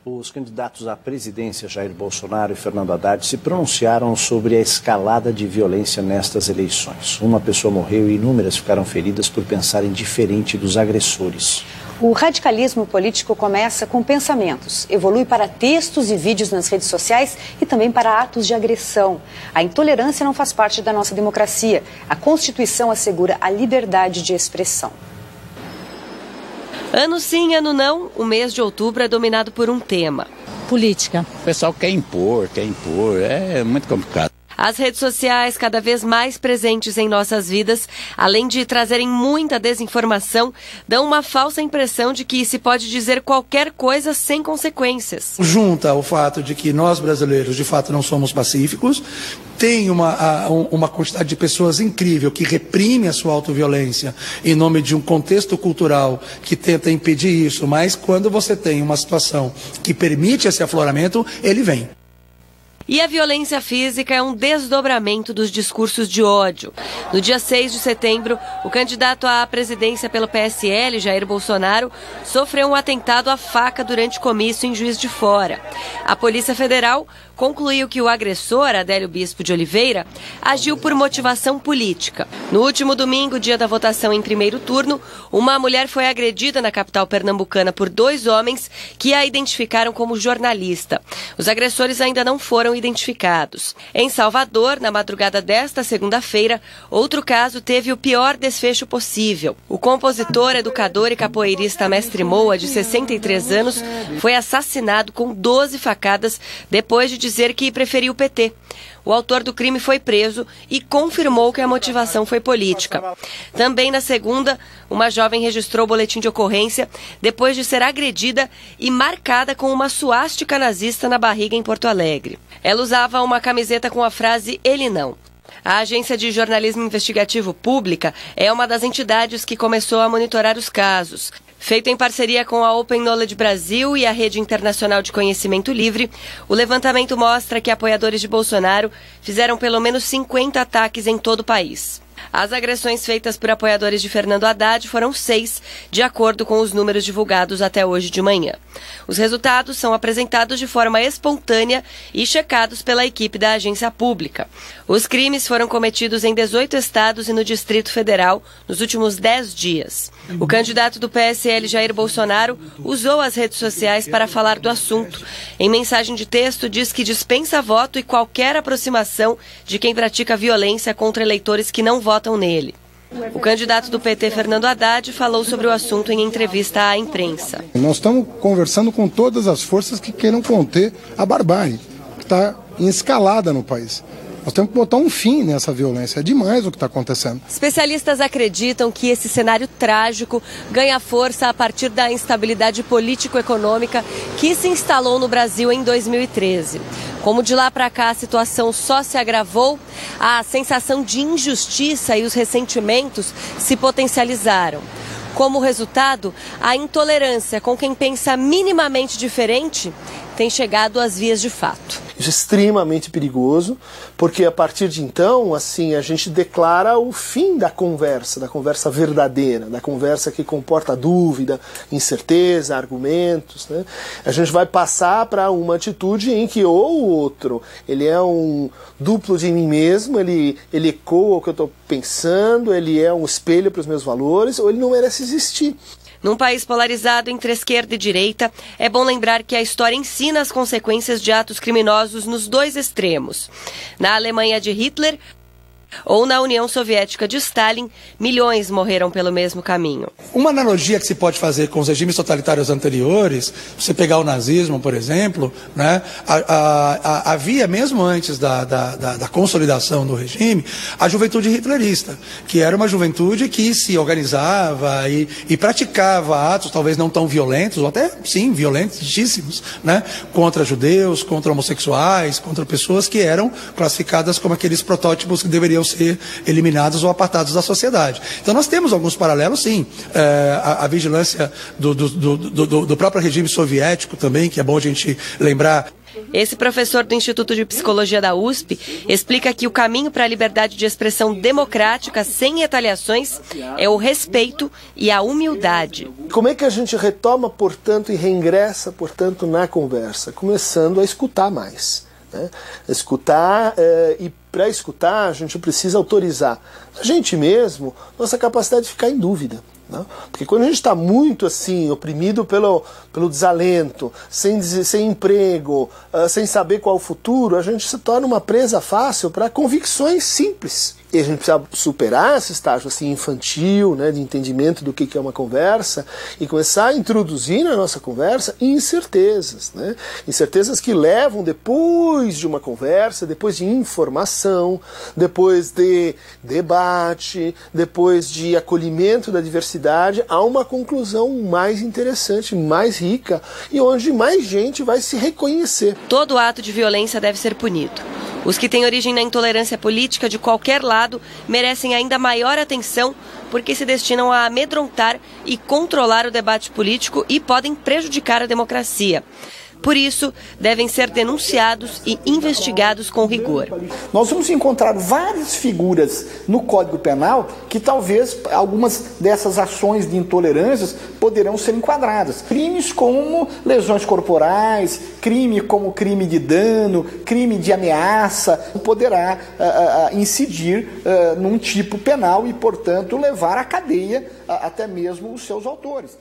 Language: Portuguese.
Os candidatos à presidência, Jair Bolsonaro e Fernando Haddad, se pronunciaram sobre a escalada de violência nestas eleições. Uma pessoa morreu e inúmeras ficaram feridas por pensarem diferente dos agressores. O radicalismo político começa com pensamentos, evolui para textos e vídeos nas redes sociais e também para atos de agressão. A intolerância não faz parte da nossa democracia. A Constituição assegura a liberdade de expressão. Ano sim, ano não, o mês de outubro é dominado por um tema: política. O pessoal quer impor, é muito complicado. As redes sociais, cada vez mais presentes em nossas vidas, além de trazerem muita desinformação, dão uma falsa impressão de que se pode dizer qualquer coisa sem consequências. Junta o fato de que nós brasileiros, de fato, não somos pacíficos, tem uma quantidade de pessoas incrível que reprime a sua autoviolência em nome de um contexto cultural que tenta impedir isso, mas quando você tem uma situação que permite esse afloramento, ele vem. E a violência física é um desdobramento dos discursos de ódio. No dia 6 de setembro, o candidato à presidência pelo PSL, Jair Bolsonaro, sofreu um atentado à faca durante comício em Juiz de Fora. A Polícia Federal concluiu que o agressor, Adélio Bispo de Oliveira, agiu por motivação política. No último domingo, dia da votação em primeiro turno, uma mulher foi agredida na capital pernambucana por 2 homens que a identificaram como jornalista. Os agressores ainda não foram identificados. Em Salvador, na madrugada desta segunda-feira, outro caso teve o pior desfecho possível. O compositor, educador e capoeirista Mestre Moa, de 63 anos, foi assassinado com 12 facadas depois de dizer que preferiu o PT. O autor do crime foi preso e confirmou que a motivação foi política. Também na segunda, uma jovem registrou o boletim de ocorrência depois de ser agredida e marcada com uma suástica nazista na barriga em Porto Alegre. Ela usava uma camiseta com a frase "Ele não". A Agência de Jornalismo Investigativo Pública é uma das entidades que começou a monitorar os casos. Feito em parceria com a Open Knowledge Brasil e a Rede Internacional de Conhecimento Livre, o levantamento mostra que apoiadores de Bolsonaro fizeram pelo menos 50 ataques em todo o país. As agressões feitas por apoiadores de Fernando Haddad foram 6, de acordo com os números divulgados até hoje de manhã. Os resultados são apresentados de forma espontânea e checados pela equipe da agência pública. Os crimes foram cometidos em 18 estados e no Distrito Federal nos últimos 10 dias. O candidato do PSL, Jair Bolsonaro, usou as redes sociais para falar do assunto. Em mensagem de texto, diz que dispensa voto e qualquer aproximação de quem pratica violência contra eleitores que não votam nele. O candidato do PT, Fernando Haddad, falou sobre o assunto em entrevista à imprensa. Nós estamos conversando com todas as forças que queiram conter a barbárie, que está em escalada no país. Nós temos que botar um fim nessa violência. É demais o que está acontecendo. Especialistas acreditam que esse cenário trágico ganha força a partir da instabilidade político-econômica que se instalou no Brasil em 2013. Como de lá para cá a situação só se agravou, a sensação de injustiça e os ressentimentos se potencializaram. Como resultado, a intolerância com quem pensa minimamente diferente tem chegado às vias de fato. Isso é extremamente perigoso, porque a partir de então, assim, a gente declara o fim da conversa verdadeira, da conversa que comporta dúvida, incerteza, argumentos, né? A gente vai passar para uma atitude em que ou o outro, ele é um duplo de mim mesmo, ele ecoa o que eu estou pensando, ele é um espelho para os meus valores, ou ele não merece existir. Num país polarizado entre esquerda e direita, é bom lembrar que a história ensina as consequências de atos criminosos nos 2 extremos. Na Alemanha de Hitler ou na União Soviética de Stalin, milhões morreram pelo mesmo caminho. Uma analogia que se pode fazer com os regimes totalitários anteriores, você pegar o nazismo, por exemplo, né, havia, mesmo antes da consolidação do regime, a juventude hitlerista, que era uma juventude que se organizava e praticava atos talvez não tão violentos, ou até, sim, violentíssimos, né, contra judeus, contra homossexuais, contra pessoas que eram classificadas como aqueles protótipos que deveriam ser eliminados ou apartados da sociedade. Então nós temos alguns paralelos, sim. A vigilância do próprio regime soviético também, que é bom a gente lembrar. Esse professor do Instituto de Psicologia da USP explica que o caminho para a liberdade de expressão democrática sem retaliações é o respeito e a humildade. Como é que a gente retoma, portanto, e reingressa, portanto, na conversa? Começando a escutar mais. Né? Escutar, e para escutar a gente precisa autorizar a gente mesmo, nossa capacidade de ficar em dúvida. Não? Porque quando a gente está muito assim, oprimido pelo desalento, sem emprego, sem saber qual é o futuro, a gente se torna uma presa fácil para convicções simples. E a gente precisa superar esse estágio assim, infantil, né, de entendimento do que é uma conversa e começar a introduzir na nossa conversa incertezas. Né? Incertezas que levam, depois de uma conversa, depois de informação, depois de debate, depois de acolhimento da diversidade, a uma conclusão mais interessante, mais rica e onde mais gente vai se reconhecer. Todo ato de violência deve ser punido. Os que têm origem na intolerância política de qualquer lado merecem ainda maior atenção porque se destinam a amedrontar e controlar o debate político e podem prejudicar a democracia. Por isso, devem ser denunciados e investigados com rigor. Nós vamos encontrar várias figuras no Código Penal que talvez algumas dessas ações de intolerâncias poderão ser enquadradas. Crimes como lesões corporais, crime como crime de dano, crime de ameaça, poderá incidir num tipo penal e, portanto, levar à cadeia até mesmo os seus autores.